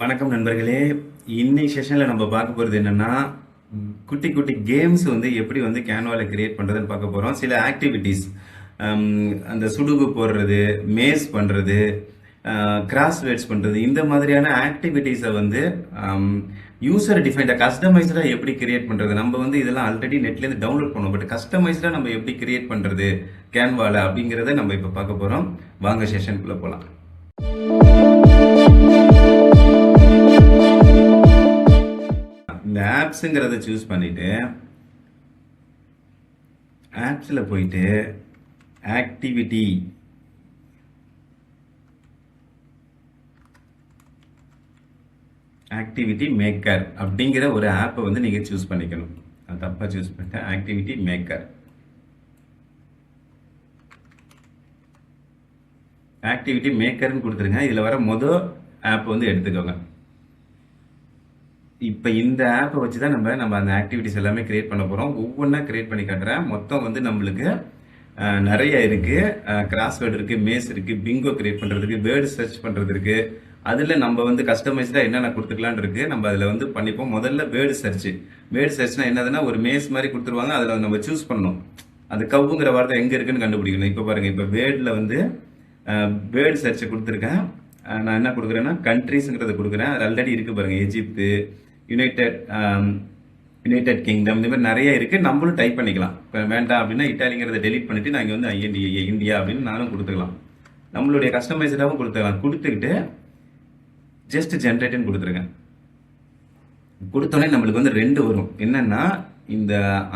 வணக்கம் நண்பர்களே. இன்னைக்கு செஷன்ல நம்ம பார்க்க போறது என்னன்னா, குட்டி குட்டி கேம்ஸ் வந்து எப்படி வந்து கேன்வால கிரியேட் பண்றதுன்னு பார்க்க போறோம். சில ஆக்டிவிட்டீஸ் அந்த சுடுகு போடுறது, மேஸ் பண்றது, கிராஸ் வேர்ட்ஸ் பண்றது, இந்த மாதிரியான ஆக்டிவிட்டீஸை வந்து யூசர் டிஃபைன்டா கஸ்டமைஸ்டா எப்படி கிரியேட் பண்றது. நம்ம வந்து இதெல்லாம் ஆல்ரெடி நெட்ல இருந்து டவுன்லோட் பண்ணுவோம். பட் கஸ்டமைஸ்டா நம்ம எப்படி கிரியேட் பண்றது கேன்வால அப்படிங்கறத நம்ம இப்ப பார்க்க போறோம். வாங்க செஷனுக்குள்ள போலாம். இந்த ஆப்ஸுங்கிறத சூஸ் பண்ணிட்டு ஆப்ஸ்ல போயிட்டு ஆக்டிவிட்டி மேக்கர் அப்படிங்கிற ஒரு ஆப்பை வந்து நீங்க சூஸ் பண்ணிக்கணும். நான் தப்பா சூஸ் பண்ணிட்டேன். ஆக்டிவிட்டி மேக்கர்னு கொடுத்துருங்க. இதுல வர மொதல் ஆப் வந்து எடுத்துக்கோங்க. இப்போ இந்த ஆப்பை வச்சு தான் நம்ம அந்த ஆக்டிவிட்டிஸ் எல்லாமே கிரியேட் பண்ண போகிறோம். ஒவ்வொன்றா கிரியேட் பண்ணி காட்டுறேன். மொத்தம் வந்து நம்மளுக்கு நிறைய இருக்குது. கிராஸ்வேர்டு இருக்குது, மேஸ் இருக்குது, பிங்கோ கிரியேட் பண்ணுறதுக்கு, வேர்டு சர்ச் பண்ணுறது இருக்குது. அதில் நம்ம வந்து கஸ்டமைஸ்டாக என்னென்ன கொடுத்துக்கலான் இருக்குது. நம்ம அதில் வந்து பண்ணிப்போம். முதல்ல வேர்டு சர்ச்னா என்னதுன்னா, ஒரு மேஸ் மாதிரி கொடுத்துருவாங்க. அதில் நம்ம சூஸ் பண்ணணும். அது கவுங்கிற வார்த்தை எங்கே இருக்குன்னு கண்டுபிடிக்கணும். இப்போ பாருங்கள், இப்போ வேர்டில் வந்து வேர்டு சர்ச்சை கொடுத்துருக்கேன். நான் என்ன கொடுக்குறேன்னா கண்ட்ரிஸுங்கிறத கொடுக்குறேன். அது ஆல்ரெடி இருக்குது பாருங்கள். எஜிப்து, யுனைடெட் கிங்டம், இந்த மாதிரி நிறைய இருக்கு. நம்மளும் டைப் பண்ணிக்கலாம். இப்போ வேண்டாம் அப்படின்னா இட்டாலிங்கிறத டெலிட் பண்ணிட்டு நான் இங்கே வந்து ஐஎன்டிஏ இந்தியா அப்படின்னு நானும் கொடுத்துக்கலாம். நம்மளுடைய கஸ்டமைஸ்டாகவும் கொடுத்துக்கலாம். கொடுத்துக்கிட்டு ஜஸ்ட் ஜென்ரேட்னு கொடுத்துருங்க. கொடுத்தோடனே நம்மளுக்கு வந்து ரெண்டு வரும். என்னன்னா,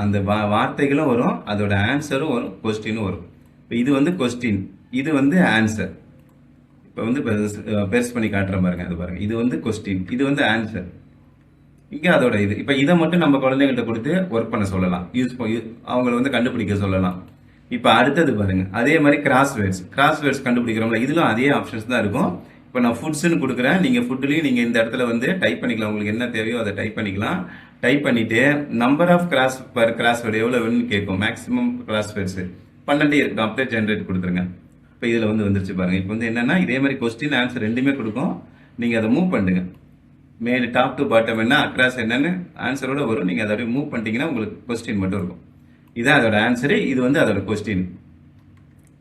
அந்த வார்த்தைகளும் வரும், அதோட ஆன்சரும் வரும், கொஸ்டினும் வரும். இப்போ இது வந்து கொஸ்டின், இது வந்து ஆன்சர். இப்போ வந்து பெருசு பண்ணி காட்டுற பாருங்க. அது பாருங்க, இது வந்து கொஸ்டின், இது வந்து ஆன்சர். இங்கே அதோட இது. இப்போ இதை மட்டும் நம்ம குழந்தைங்கள்ட்ட கொடுத்து ஒர்க் பண்ண சொல்லலாம். அவங்கள வந்து கண்டுபிடிக்க சொல்லலாம். இப்போ அடுத்தது பாருங்க, அதே மாதிரி கிராஸ் வேர்ட்ஸ் கண்டுபிடிக்கிறோம்ல, இதுலும் அதே ஆப்ஷன்ஸ் தான் இருக்கும். இப்போ நான் ஃபுட்ஸ்ன்னு கொடுக்குறேன். நீங்கள் ஃபுட்லேயும் நீங்கள் இந்த இடத்துல வந்து டைப் பண்ணிக்கலாம். உங்களுக்கு என்ன தேவையோ அதை டைப் பண்ணிக்கலாம். டைப் பண்ணிட்டு நம்பர் ஆஃப் கிராஸ்வேர்டு எவ்வளோ வேணும்னு கேட்கும். மேக்ஸிமம் கிராஸ்வேர்ட்ஸ் 12 இருக்கும். அப்படியே ஜென்ரேட் கொடுத்துருங்க. இப்போ இதில் வந்து வந்துருச்சு பாருங்க. இப்போ வந்து என்னன்னா, இதே மாதிரி கொஸ்டின் ஆன்சர் ரெண்டுமே கொடுக்கும். நீங்கள் அதை மூவ் பண்ணுங்க. மேலே டாப் டு பாட்டம் என்ன, அக்ராஸ் என்னன்னு ஆன்சரோட வரும். நீங்கள் அதை அப்படியே மூவ் பண்ணிட்டீங்கன்னா உங்களுக்கு கொஸ்டின் மட்டும் இருக்கும். இதான் அதோட ஆன்சரு, இது வந்து அதோட கொஸ்டின்.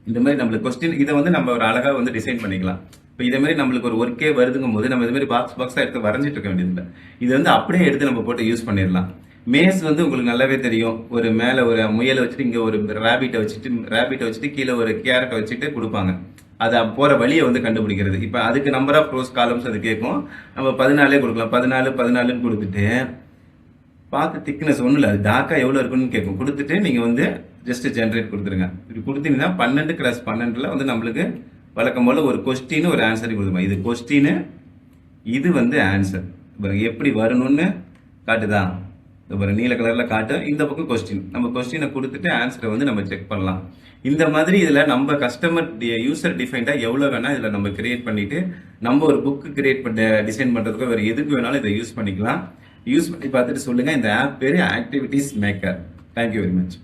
இந்த மாதிரி நம்மளுக்கு கொஸ்டின் இதை வந்து நம்ம ஒரு அழகாக வந்து டிசைன் பண்ணிக்கலாம். இப்போ இதே மாதிரி நம்மளுக்கு ஒரு ஒர்க்கே வருதுங்கும் போது நம்ம இது மாதிரி பாக்ஸாக எடுத்து வரைஞ்சிட்டு இருக்க வேண்டியதில்லை. இது வந்து அப்படியே எடுத்து நம்ம போட்டு யூஸ் பண்ணிடலாம். மேஸ் வந்து உங்களுக்கு நல்லாவே தெரியும். ஒரு மேலே ஒரு முயலை வச்சுட்டு இங்கே ஒரு ரேபிட்டை வச்சுட்டு கீழே ஒரு கேரட்டை வச்சுட்டு கொடுப்பாங்க. அதை போகிற வழியை வந்து கண்டுபிடிக்கிறது. இப்போ அதுக்கு நம்பர் ஆஃப் ரோஸ் காலம்ஸ் அது கேட்கும். நம்ம 14 கொடுக்கலாம். 14 கொடுத்துட்டு பார்த்து திக்னஸ் ஒன்றும் இல்லை, அது டார்க்காக எவ்வளோ இருக்குன்னு கேட்கும். கொடுத்துட்டு நீங்கள் வந்து ஜஸ்ட் ஜென்ரேட் கொடுத்துருங்க. இப்படி கொடுத்தீங்கன்னா 12 × 12 வந்து நம்மளுக்கு வழக்கம் போல் ஒரு கொஸ்டின் ஒரு ஆன்சர் கொடுத்துருமா. இது கொஸ்டின், இது வந்து ஆன்சர். எப்படி வரணும்னு காட்டுதா? நீல கலர்ல காட்டும். இந்த பக்கம் கொஸ்டின். நம்ம கொஸ்டினை கொடுத்துட்டு ஆன்சரை வந்து நம்ம செக் பண்ணலாம். இந்த மாதிரி இதுல நம்ம கஸ்டமர் யூசர் டிஃபைன்டா எவ்வளவு வேணா இதுல நம்ம கிரியேட் பண்ணிட்டு நம்ம ஒரு புக் கிரியேட் பண்ண டிசைன் பண்றதுக்கு வேற எதுக்கு வேணாலும் இதை யூஸ் பண்ணிக்கலாம். யூஸ் பண்ணி பார்த்துட்டு சொல்லுங்க. இந்த ஆப் பேரு activities maker. Thank you very much.